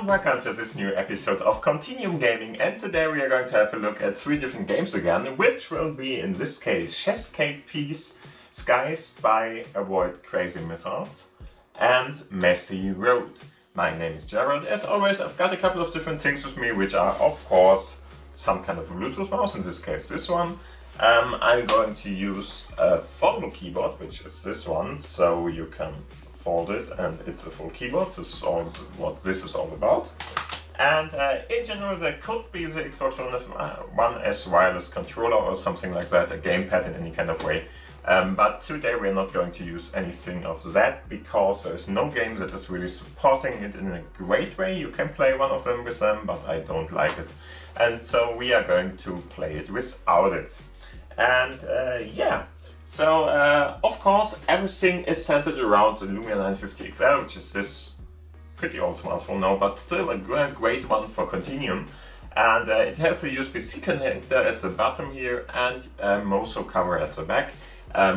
welcome to this new episode of Continuum Gaming, and today we are going to have a look at 3 different games again, which will be, in this case, SkySpy, SkySpy, Avoid Crazy Missles, and Messy Road. My name is Gerald. As always, I've got a couple of different things with me, which are, of course, some kind of a Bluetooth mouse, in this case this one. I'm going to use a foldable keyboard, which is this one, so you can fold it and it's a full keyboard. This is all what this is all about. And in general, there could be the Xbox One S wireless controller or something like that, a gamepad in any kind of way. But today we're not going to use anything of that because there is no game that is really supporting it in a great way. You can play one of them with them, but I don't like it. And so we are going to play it without it. And so of course everything is centered around the Lumia 950 XL, which is this pretty old smartphone now, but still a great one for Continuum. And it has a USB-C connector at the bottom here and a Mozo cover at the back.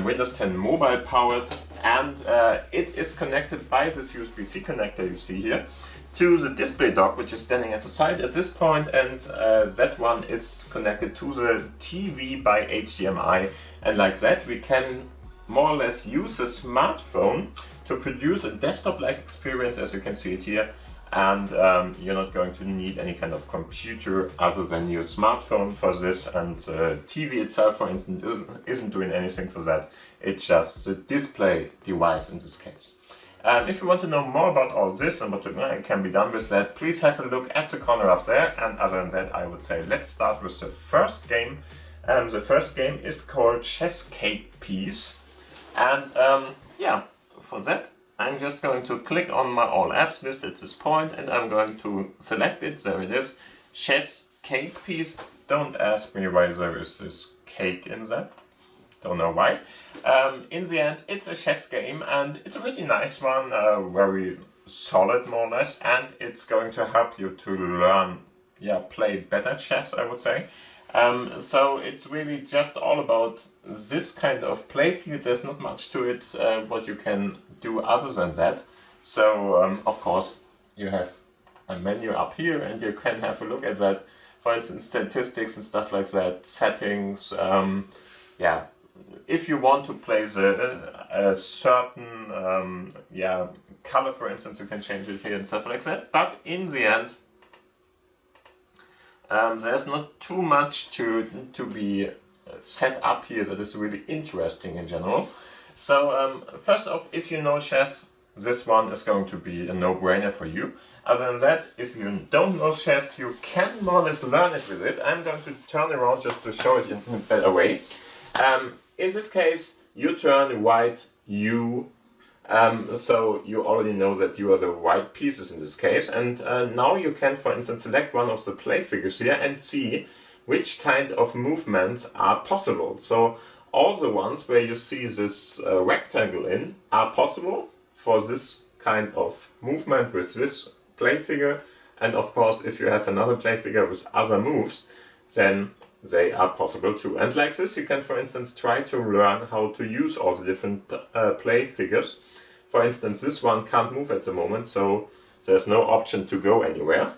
Windows 10 mobile powered, and it is connected by this USB-C connector you see here to the display dock, which is standing at the side at this point, and that one is connected to the TV by HDMI, and like that we can more or less use a smartphone to produce a desktop-like experience, as you can see it here. And you're not going to need any kind of computer other than your smartphone for this, and the TV itself, for instance, isn't doing anything for that. It's just the display device in this case. If you want to know more about all this and what can be done with that, please have a look at the corner up there. And other than that, I would say let's start with the first game. The first game is called SkySpy, and for that I'm just going to click on my all apps list at this point, and I'm going to select it. There it is, SkySpy. Don't ask me why there is this cake in that. Don't know why. In the end, it's a chess game, and it's a really nice one, very solid more or less, and it's going to help you to learn, play better chess, I would say. So it's really just all about this kind of play field. There's not much to it, what you can do other than that. So, of course, you have a menu up here, and you can have a look at that. For instance, statistics and stuff like that, settings, if you want to play a certain color, for instance, you can change it here and stuff like that. But in the end, there's not too much to be set up here that is really interesting in general. So first off, if you know chess, this one is going to be a no-brainer for you. Other than that, if you don't know chess, you can more or less learn it with it. I'm going to turn around just to show it in a better way. In this case, you turn white, you, so you already know that you are the white pieces in this case, and now you can, for instance, select one of the play figures here and see which kind of movements are possible. So all the ones where you see this rectangle in are possible for this kind of movement with this play figure, and of course if you have another play figure with other moves, then they are possible too. And like this, you can, for instance, try to learn how to use all the different play figures. For instance, this one can't move at the moment, so there's no option to go anywhere.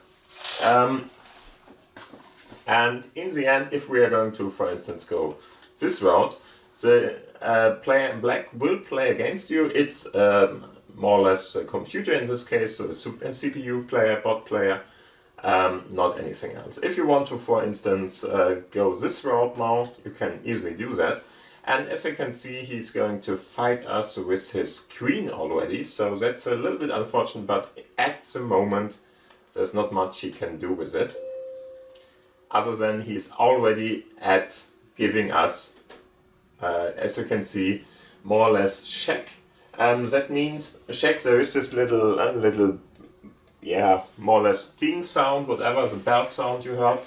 And in the end, if we are going to, for instance, go this route, the player in black will play against you. It's more or less a computer in this case, so a CPU player, bot player, not anything else. If you want to, for instance, go this route now, you can easily do that. And as you can see, he's going to fight us with his queen already, so that's a little bit unfortunate, but at the moment there's not much he can do with it. Other than he's already at giving us, as you can see, more or less check. That means check, there is this little, more or less ping sound, whatever, the bell sound you heard.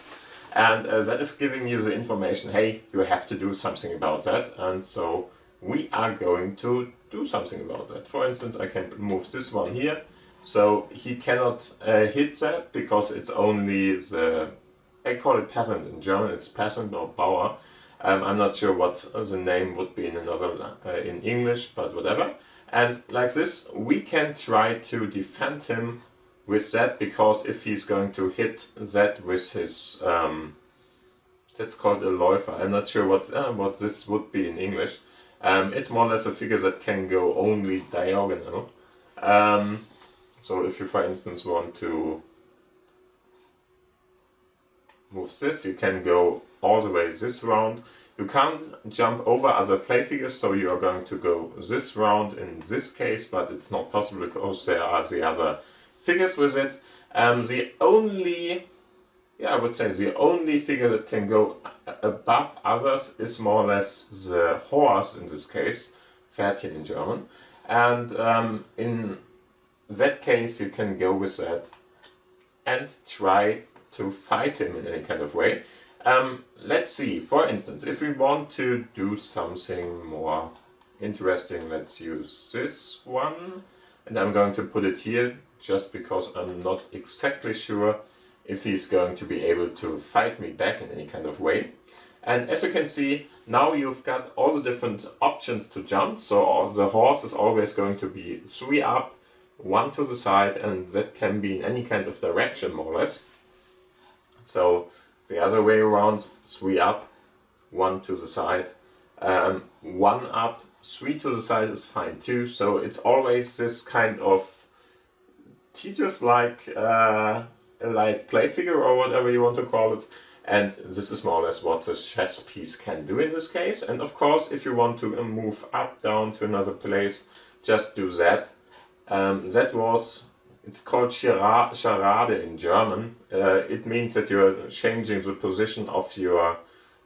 And that is giving you the information, hey, you have to do something about that. And so we are going to do something about that. For instance, I can move this one here. So he cannot hit that because it's only the, I call it peasant in German, it's peasant or Bauer. I'm not sure what the name would be in another, in English, but whatever. And like this, we can try to defend him with Z, because if he's going to hit Z with his, that's called a Läufer. I'm not sure what this would be in English. It's more or less a figure that can go only diagonal. So if you, for instance, want to move this, you can go all the way this round. You can't jump over other play figures, so you are going to go this round in this case, but it's not possible because there are the other figures with it. The only, I would say the only figure that can go above others is more or less the horse in this case, Pferdchen in German. And in that case you can go with that and try to fight him in any kind of way. Let's see, for instance, if we want to do something more interesting, let's use this one. And I'm going to put it here just because I'm not exactly sure if he's going to be able to fight me back in any kind of way. And as you can see, now you've got all the different options to jump. So the horse is always going to be 3 up, 1 to the side, and that can be in any kind of direction more or less. So the other way around, 3 up, 1 to the side, 1 up, 3 to the side is fine too. So it's always this kind of Tetris-like play figure or whatever you want to call it. And this is more or less what the chess piece can do in this case. And of course, if you want to move up, down to another place, just do that. It's called Charade in German. It means that you're changing the position of your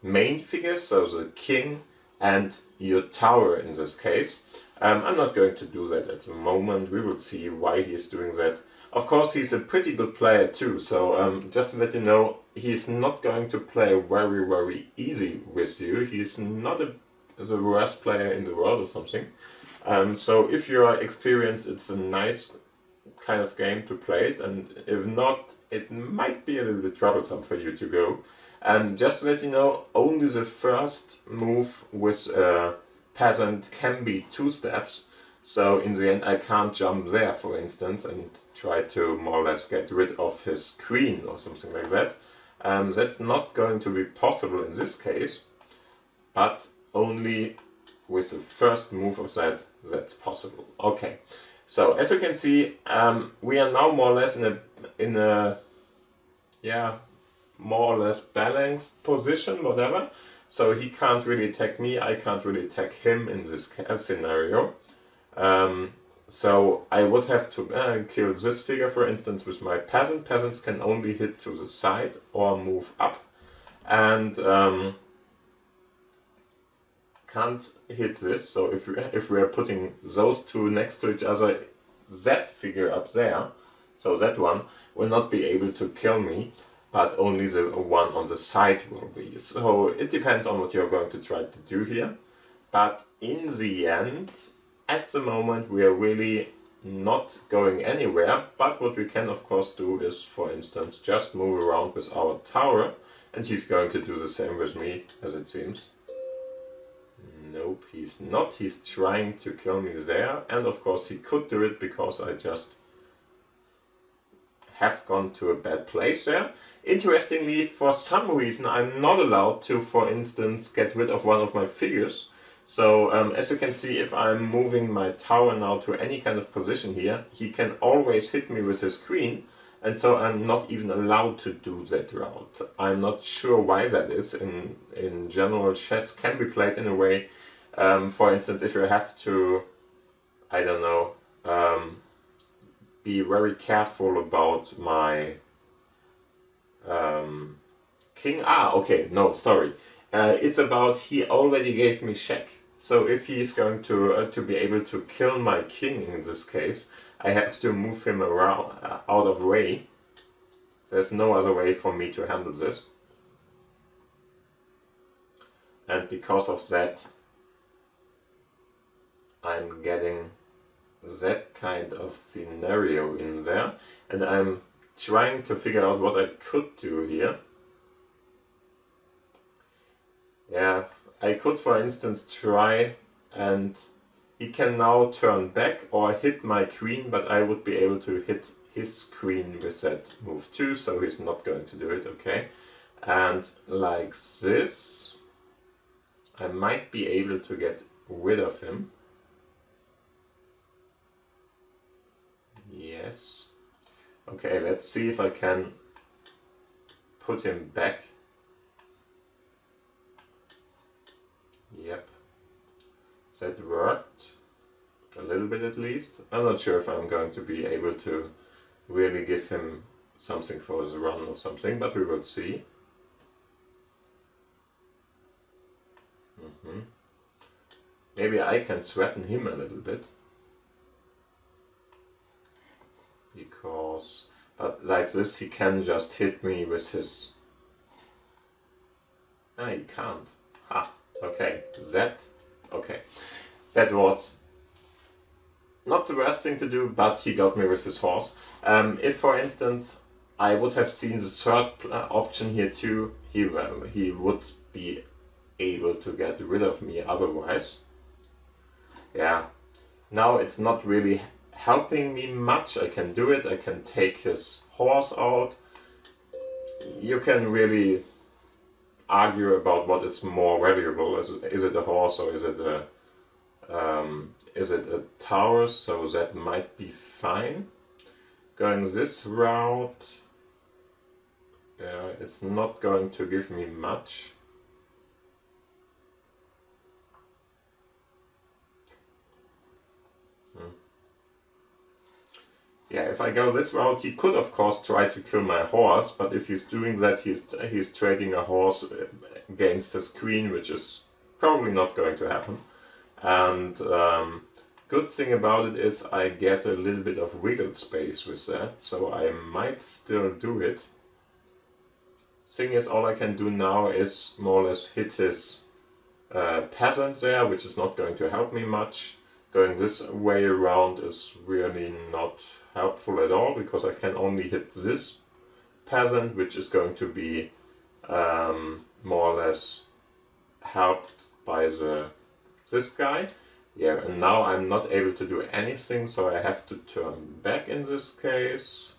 main figure, so the king and your tower in this case. I'm not going to do that at the moment. We will see why he is doing that. Of course, he's a pretty good player too, so just to let you know, he's not going to play very, very easy with you. He's not the worst player in the world or something. So if you are experienced, it's a nice kind of game to play it, and if not, it might be a little bit troublesome for you to go. And just to let you know, only the first move with a peasant can be 2 steps. So in the end I can't jump there, for instance, and try to more or less get rid of his queen or something like that. That's not going to be possible in this case, but only with the first move of that's possible. Okay, so as you can see, we are now more or less in a more or less balanced position, whatever. So he can't really attack me, I can't really attack him in this scenario. So I would have to kill this figure, for instance, with my peasant. Peasants can only hit to the side or move up, and can't hit this. So if we are putting those two next to each other, that figure up there, so that one will not be able to kill me, but only the one on the side will be. So it depends on what you're going to try to do here. But in the end, at the moment, we are really not going anywhere, but what we can of course do is, for instance, just move around with our tower, and he's going to do the same with me, as it seems. Nope, he's not. He's trying to kill me there, and of course he could do it because I just have gone to a bad place there. Interestingly, for some reason I'm not allowed to, for instance, get rid of one of my figures. So as you can see, if I'm moving my tower now to any kind of position here, he can always hit me with his queen, and so I'm not even allowed to do that route. I'm not sure why that is. In general, chess can be played in a way, for instance, if you have to, I don't know, be very careful about my king. Okay, no, sorry. It's about he already gave me check. So if he is going to be able to kill my king in this case, I have to move him around out of way. There's no other way for me to handle this. And because of that, I'm getting that kind of scenario in there. And I'm trying to figure out what I could do here. Yeah, I could, for instance, try, and he can now turn back or hit my queen, but I would be able to hit his screen with that move too, so he's not going to do it, okay. And like this, I might be able to get rid of him. Yes. Okay, let's see if I can put him back. Yep. That worked. A little bit at least. I'm not sure if I'm going to be able to really give him something for his run or something, but we will see. Maybe I can threaten him a little bit. Because, but like this he can just hit me with his... Ah, he can't. Ha, okay, okay. That was not the worst thing to do, but he got me with his horse. If, for instance, I would have seen the third option here too, he would be able to get rid of me otherwise. Yeah, now it's not really helping me much. I can do it, I can take his horse out. You can really argue about what is more valuable. Is it a horse or is it a Taurus? So that might be fine. Going this route, it's not going to give me much. Yeah, if I go this route, he could of course try to kill my horse, but if he's doing that, he's trading a horse against his queen, which is probably not going to happen. And good thing about it is I get a little bit of wiggle space with that, so I might still do it. Thing is, all I can do now is more or less hit his peasant there, which is not going to help me much. Going this way around is really not helpful at all, because I can only hit this peasant, which is going to be more or less helped by this guy. Yeah, and now I'm not able to do anything, so I have to turn back in this case.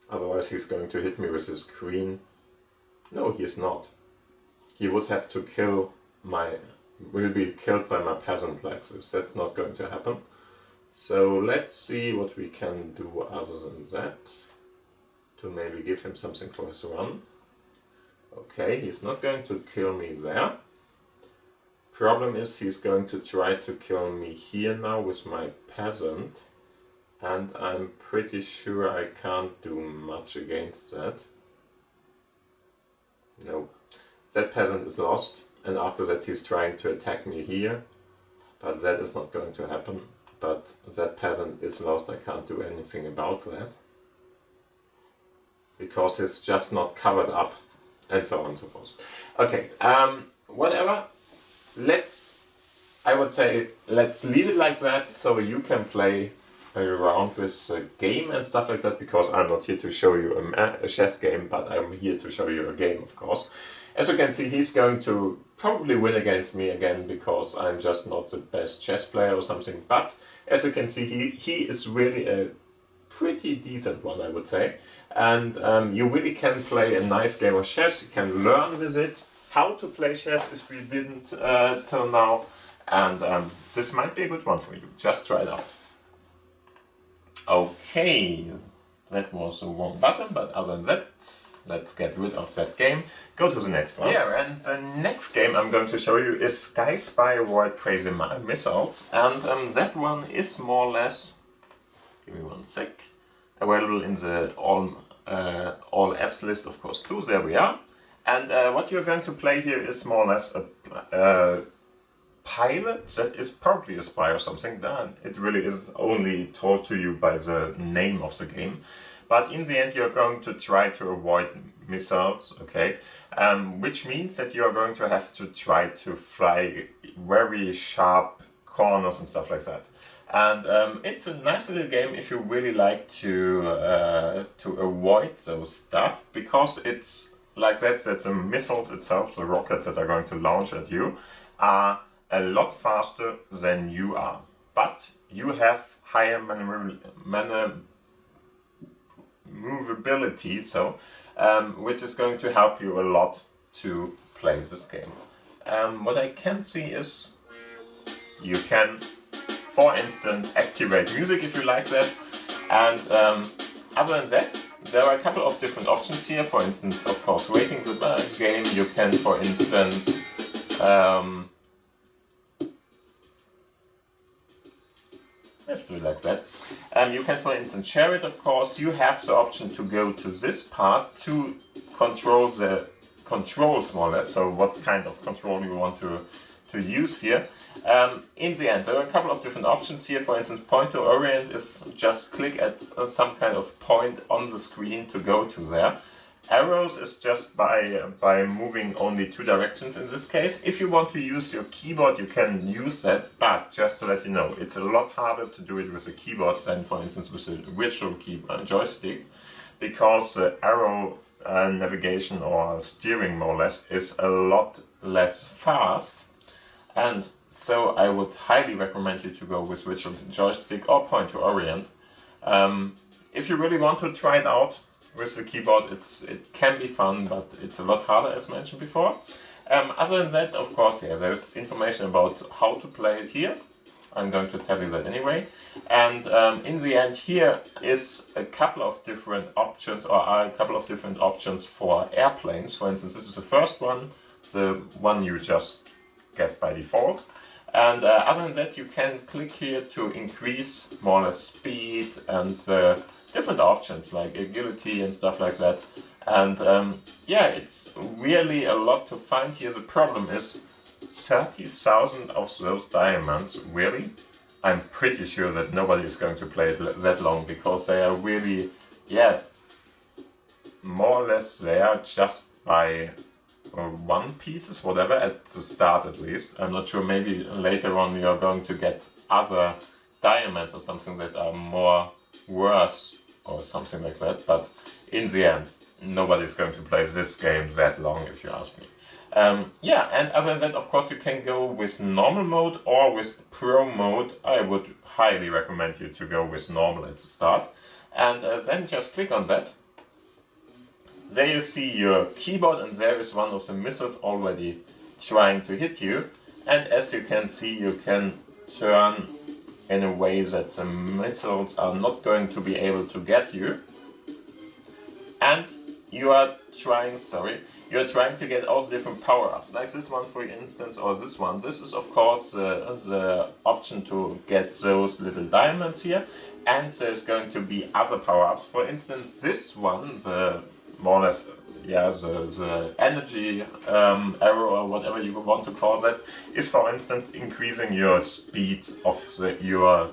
Otherwise he's going to hit me with his queen. No, he is not. He would have to will be killed by my peasant like this. That's not going to happen. So let's see what we can do other than that, to maybe give him something for his run. Okay, he's not going to kill me there. Problem is, he's going to try to kill me here now with my peasant, and I'm pretty sure I can't do much against that. No, that peasant is lost, and after that he's trying to attack me here, but that is not going to happen. But that peasant is lost, I can't do anything about that, because it's just not covered up, and so on and so forth. Okay, whatever, I would say let's leave it like that, so you can play around with the game and stuff like that, because I'm not here to show you a chess game, but I'm here to show you a game, of course. As you can see, he's going to probably win against me again, because I'm just not the best chess player or something, but as you can see, he is really a pretty decent one, I would say. And you really can play a nice game of chess. You can learn with it how to play chess if you didn't till now. And this might be a good one for you. Just try it out. Okay, that was the wrong button, but other than that, let's get rid of that game. Go to the next one. Yeah, and the next game I'm going to show you is SkySpy World Crazy Missles. And that one is more or less, give me one sec, available in the all apps list, of course, too. There we are. And what you're going to play here is more or less a pilot that is probably a spy or something. It really is only told to you by the name of the game. But in the end you're going to try to avoid missiles, okay? Which means that you're going to have to try to fly very sharp corners and stuff like that. And it's a nice little game if you really like to avoid those stuff, because it's like that the missiles itself, the rockets that are going to launch at you, are a lot faster than you are. but you have higher movability, so which is going to help you a lot to play this game. What I can see is you can, for instance, activate music if you like that, and other than that, there are a couple of different options here. For instance, of course, rating the game. You can, for instance, let's do it like that. You can, for instance, share it, of course. You have the option to go to this part to control the controls, more or less. So what kind of control you want to use here. In the end, there are a couple of different options here. For instance, point to orient is just click at some kind of point on the screen to go to there. Arrows is just by moving only 2 directions in this case. If you want to use your keyboard, you can use that, but just to let you know, it's a lot harder to do it with a keyboard than, for instance, with a virtual joystick, because arrow navigation or steering, more or less, is a lot less fast. And so I would highly recommend you to go with virtual joystick or point to orient. If you really want to try it out with the keyboard, it can be fun, but it's a lot harder, as mentioned before. Other than that, of course, yeah, there's information about how to play it here. I'm going to tell you that anyway. And in the end, here is a couple of different options, or are a couple of different options for airplanes. For instance, this is the first one, the one you just get by default. And other than that, you can click here to increase more or less speed and different options like agility and stuff like that. And yeah, it's really a lot to find here. The problem is 30,000 of those diamonds, really? I'm pretty sure that nobody is going to play it that long, because they are really, yeah, more or less there just by 1 pieces, whatever, at the start at least. I'm not sure, maybe later on you're going to get other diamonds or something that are more worse or something like that, but in the end, nobody's going to play this game that long, if you ask me. Yeah, and other than that, of course, you can go with normal mode or with pro mode. I would highly recommend you to go with normal at the start, and then just click on that. There you see your keyboard, and there is one of the missiles already trying to hit you. And as you can see, you can turn in a way that the missiles are not going to be able to get you. And you are trying to get all the different power-ups, like this one, for instance, or this one. This is, of course, the option to get those little diamonds here. And there's going to be other power-ups. For instance, this one, the more or less, yeah, the energy arrow, or whatever you want to call that, is, for instance, increasing your speed of your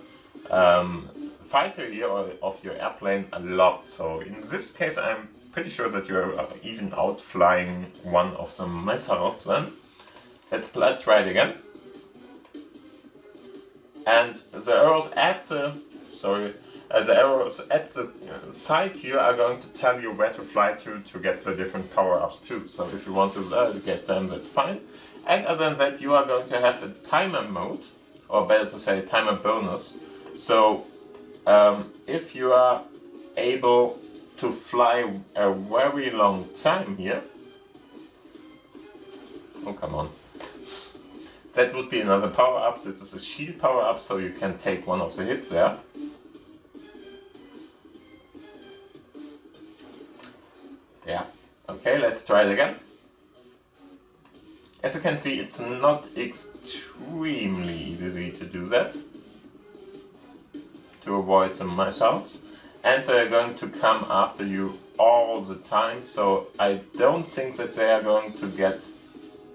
fighter here, or of your airplane, a lot. So in this case, I'm pretty sure that you're even outflying one of the missiles then. Let's try it again. And the arrows at the side here are going to tell you where to fly to get the different power-ups too. So if you want to get them, that's fine. And other than that, you are going to have a timer mode, or better to say timer bonus. So if you are able to fly a very long time here, oh come on, that would be another power-up. This is a shield power-up, so you can take one of the hits there. Yeah, okay, let's try it again. As you can see, it's not extremely easy to do that, to avoid some missiles. And they're going to come after you all the time, so I don't think that they are going to get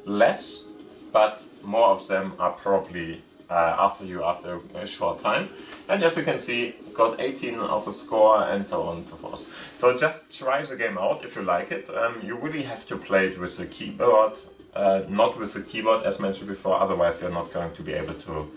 less, but more of them are probably after you after a short time. And as you can see, got 18 of a score, and so on and so forth. So just try the game out if you like it. You really have to play it with the keyboard, not with the keyboard as mentioned before, otherwise you're not going to be able to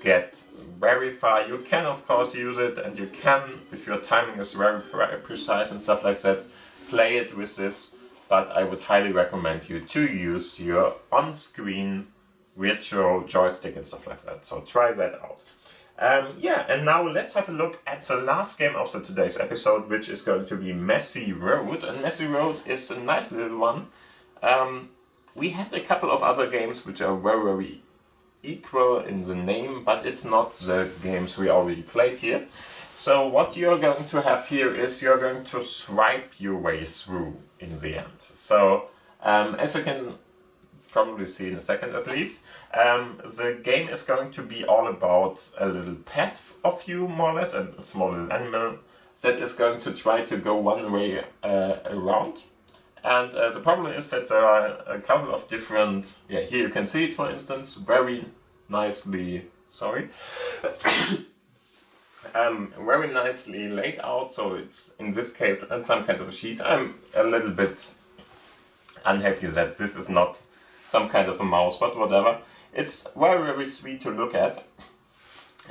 get very far. You can of course use it, and you can, if your timing is very precise and stuff like that, play it with this, but I would highly recommend you to use your on-screen virtual joystick and stuff like that. So try that out. Yeah, and now let's have a look at the last game of today's episode, which is going to be Messy Road. And Messy Road is a nice little one. We had a couple of other games which are very, very equal in the name, but it's not the games we already played here. So what you're going to have here is you're going to swipe your way through in the end. So as you can probably see in a second at least, the game is going to be all about a little pet of you, more or less, a small little animal that is going to try to go one way around. And the problem is that there are a couple of different, here you can see it, for instance, very nicely, very nicely laid out, so it's in this case some kind of a sheet. I'm a little bit unhappy that this is not some kind of a mouse, but whatever. It's very, very sweet to look at.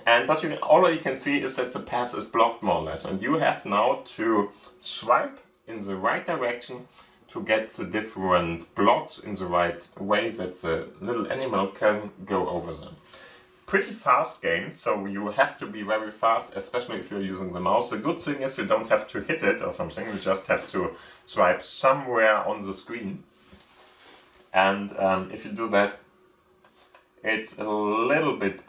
And what you already can see is that the path is blocked more or less, and you have now to swipe in the right direction to get the different blocks in the right way that the little animal can go over them. Pretty fast game, so you have to be very fast, especially if you're using the mouse. The good thing is you don't have to hit it or something, you just have to swipe somewhere on the screen. And if you do that, it's a little bit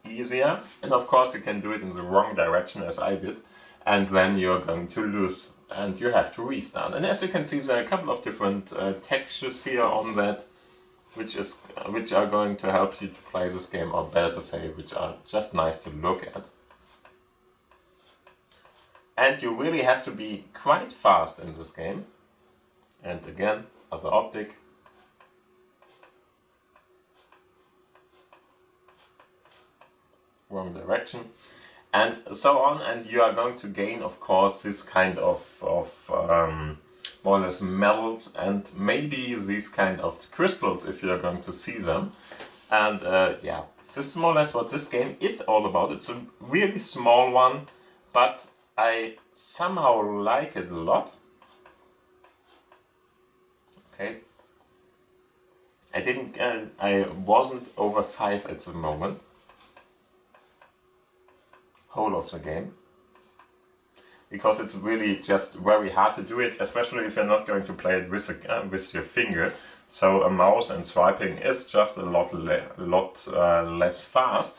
easier. And of course you can do it in the wrong direction as I did, and then you're going to lose and you have to restart. And as you can see, there are a couple of different textures here on that, which are going to help you to play this game, or better to say, which are just nice to look at. And you really have to be quite fast in this game. And again, other optic. Wrong direction. And so on, and you are going to gain, of course, this kind of more or less metals and maybe these kind of crystals if you're going to see them. And yeah, this is more or less what this game is all about. It's a really small one, but I somehow like it a lot. Okay. I wasn't over 5 at the moment. Whole of the game. Because it's really just very hard to do it, especially if you're not going to play it with your finger. So a mouse and swiping is just a lot less fast.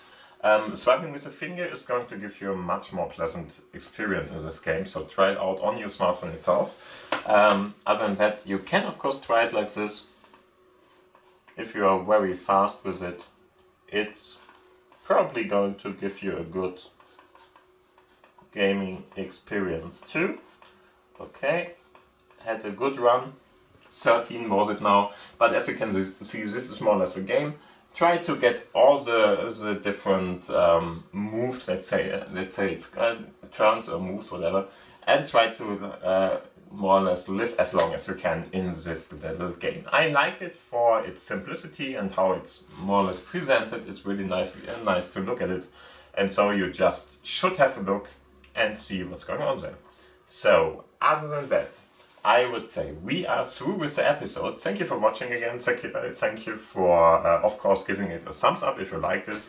Swiping with a finger is going to give you a much more pleasant experience in this game, so try it out on your smartphone itself. Other than that, you can of course try it like this. If you are very fast with it, it's probably going to give you a good gaming experience too. Okay, had a good run. 13 was it now, but as you can see, this is more or less a game. Try to get all the different moves, let's say it's turns or moves, whatever, and try to more or less live as long as you can in this little game. I like it for its simplicity and how it's more or less presented. It's really nice to look at it, and so you just should have a look and see what's going on there. So, other than that, I would say we are through with the episode. Thank you for watching again. Thank you for, of course, giving it a thumbs up if you liked it.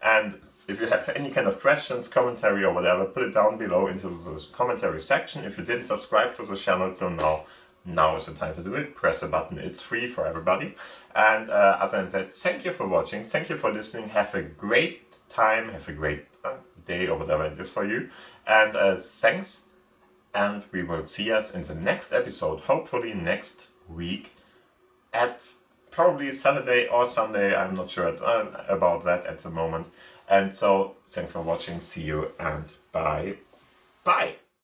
And if you have any kind of questions, commentary or whatever, put it down below into the commentary section. If you didn't subscribe to the channel till now is the time to do it. Press the button, it's free for everybody. And other than that, thank you for watching. Thank you for listening. Have a great time. Have a great day or whatever it is for you. And thanks, and we will see us in the next episode, hopefully next week, at probably Saturday or Sunday. I'm not sure about that at the moment. And so, thanks for watching, see you, and bye. Bye!